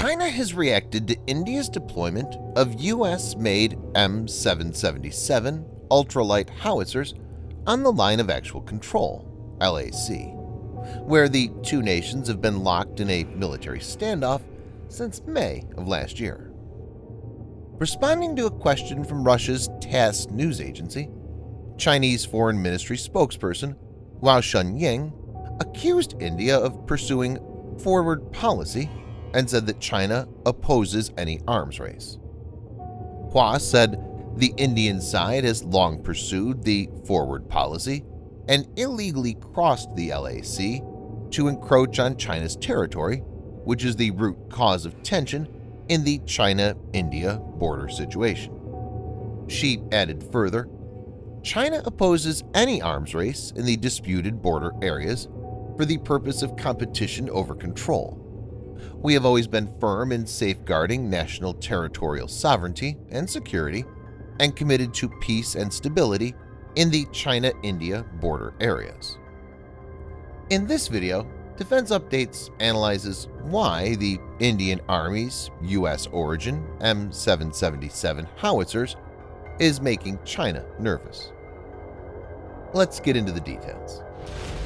China has reacted to India's deployment of US-made M777 ultralight howitzers on the Line of Actual Control (LAC), where the two nations have been locked in a military standoff since May of last year. Responding to a question from Russia's TASS news agency, Chinese Foreign Ministry spokesperson Hua Chunying accused India of pursuing forward policy and said that China opposes any arms race. Hua said the Indian side has long pursued the forward policy and illegally crossed the LAC to encroach on China's territory, which is the root cause of tension in the China-India border situation. She added further, China opposes any arms race in the disputed border areas for the purpose of competition over control. We have always been firm in safeguarding national territorial sovereignty and security and committed to peace and stability in the China-India border areas. In this video, Defense Updates analyzes why the Indian Army's U.S.-origin M777 howitzers is making China nervous. Let's get into the details.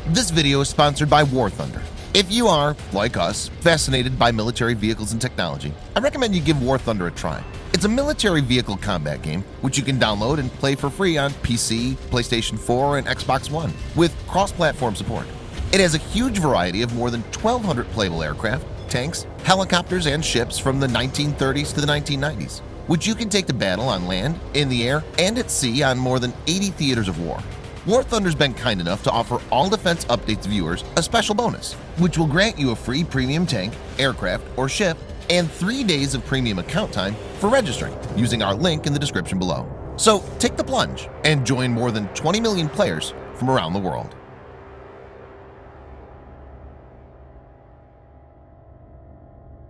This video is sponsored by War Thunder. If you are, like us, fascinated by military vehicles and technology, I recommend you give War Thunder a try. It's a military vehicle combat game which you can download and play for free on PC, PlayStation 4, and Xbox One with cross-platform support. It has a huge variety of more than 1,200 playable aircraft, tanks, helicopters, and ships from the 1930s to the 1990s, which you can take to battle on land, in the air, and at sea on more than 80 theaters of war. War Thunder's been kind enough to offer all Defense Updates viewers a special bonus, which will grant you a free premium tank, aircraft, or ship, and 3 days of premium account time for registering using our link in the description below. So take the plunge and join more than 20 million players from around the world.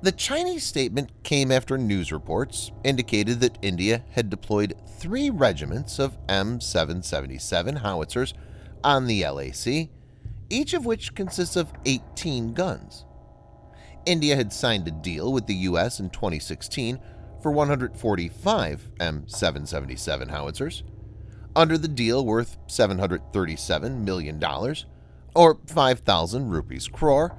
The Chinese statement came after news reports indicated that India had deployed 3 regiments of M777 howitzers on the LAC, each of which consists of 18 guns. India had signed a deal with the U.S. in 2016 for 145 M777 howitzers. Under the deal worth $737 million, or 5,000 rupees crore,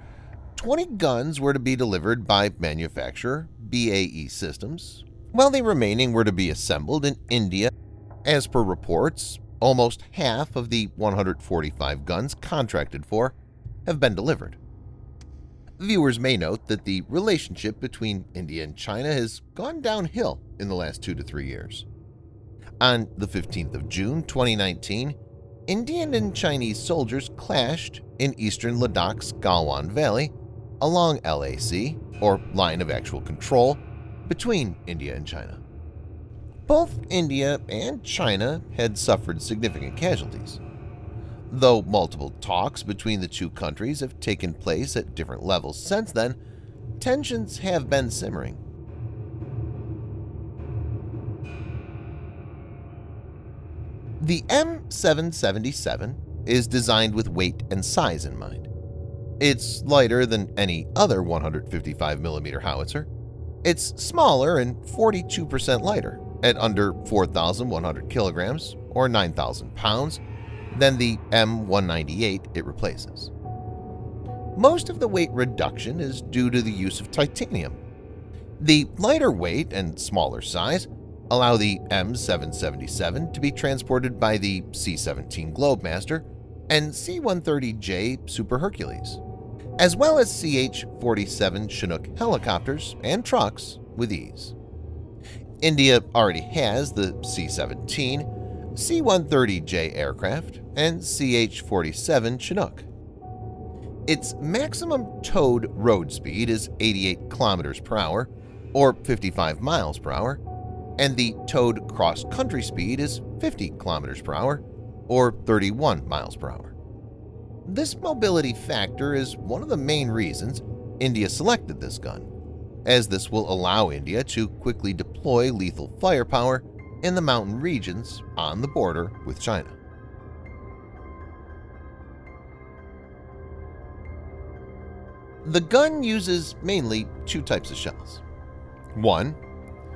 20 guns were to be delivered by manufacturer BAE Systems, while the remaining were to be assembled in India. As per reports, almost half of the 145 guns contracted for have been delivered. Viewers may note that the relationship between India and China has gone downhill in the last 2 to 3 years. On the 15th of June 2019, Indian and Chinese soldiers clashed in eastern Ladakh's Galwan Valley along LAC, or Line of Actual Control, between India and China. Both India and China had suffered significant casualties. Though multiple talks between the two countries have taken place at different levels since then, tensions have been simmering. The M777 is designed with weight and size in mind. It's lighter than any other 155mm howitzer. It's smaller and 42% lighter, at under 4,100 kilograms or 9,000 pounds, than the M198 it replaces. Most of the weight reduction is due to the use of titanium. The lighter weight and smaller size allow the M777 to be transported by the C-17 Globemaster and C-130J Super Hercules, as well as CH-47 Chinook helicopters and trucks with ease. India already has the C-17, C-130J aircraft, and CH-47 Chinook. Its maximum towed road speed is 88 kilometers per hour, or 55 miles per hour, and the towed cross-country speed is 50 kilometers per hour, or 31 miles per hour. This mobility factor is one of the main reasons India selected this gun, as this will allow India to quickly deploy lethal firepower in the mountain regions on the border with China. The gun uses mainly two types of shells. One,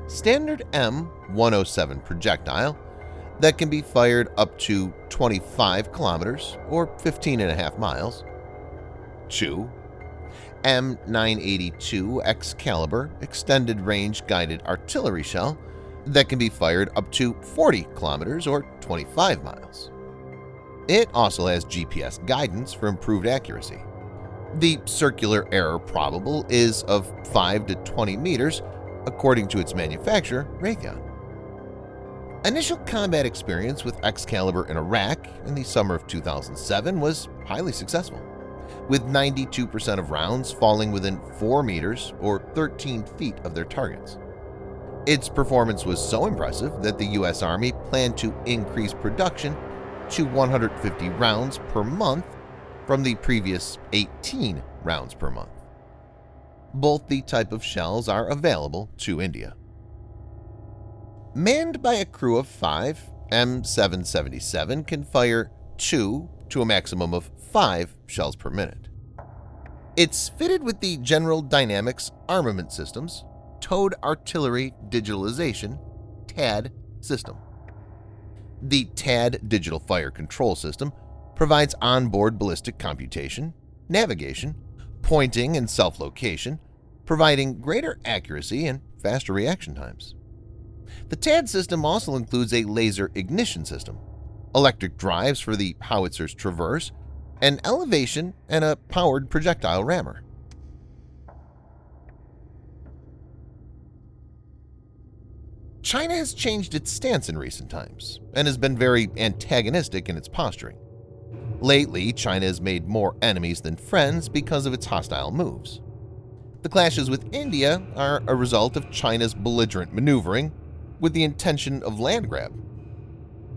standard M107 projectile that can be fired up to 25 kilometers or 15.5 miles. 2. M982 Excalibur extended range guided artillery shell that can be fired up to 40 kilometers or 25 miles. It also has GPS guidance for improved accuracy. The circular error probable is of 5 to 20 meters according to its manufacturer, Raytheon. Initial combat experience with Excalibur in Iraq in the summer of 2007 was highly successful, with 92% of rounds falling within 4 meters or 13 feet of their targets. Its performance was so impressive that the U.S. Army planned to increase production to 150 rounds per month from the previous 18 rounds per month. Both the type of shells are available to India. Manned by a crew of 5, M777 can fire 2 to a maximum of 5 shells per minute. It's fitted with the General Dynamics Armament Systems Towed Artillery Digitalization (TAD) system. The TAD Digital Fire Control System provides onboard ballistic computation, navigation, pointing and self-location, providing greater accuracy and faster reaction times. The TAD system also includes a laser ignition system, electric drives for the howitser's traverse, an elevation, and a powered projectile rammer. China has changed its stance in recent times and has been very antagonistic in its posturing. Lately, China has made more enemies than friends because of its hostile moves. The clashes with India are a result of China's belligerent maneuvering with the intention of land grab.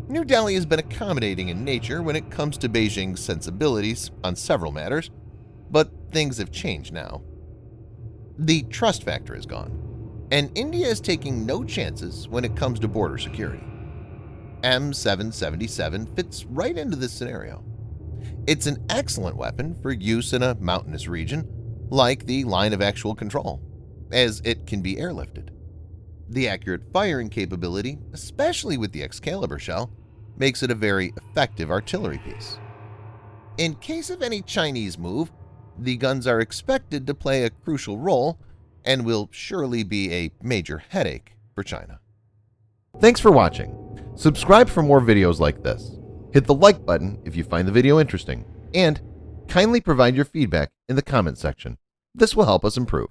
New Delhi has been accommodating in nature when it comes to Beijing's sensibilities on several matters, but things have changed now. The trust factor is gone, and India is taking no chances when it comes to border security. M777 fits right into this scenario. It's an excellent weapon for use in a mountainous region, like the line of actual control, as it can be airlifted. The accurate firing capability, especially with the Excalibur shell, makes it a very effective artillery piece. In case of any Chinese move, the guns are expected to play a crucial role and will surely be a major headache for China. Thanks for watching. Subscribe for more videos like this. Hit the like button if you find the video interesting, and kindly provide your feedback in the comment section. This will help us improve.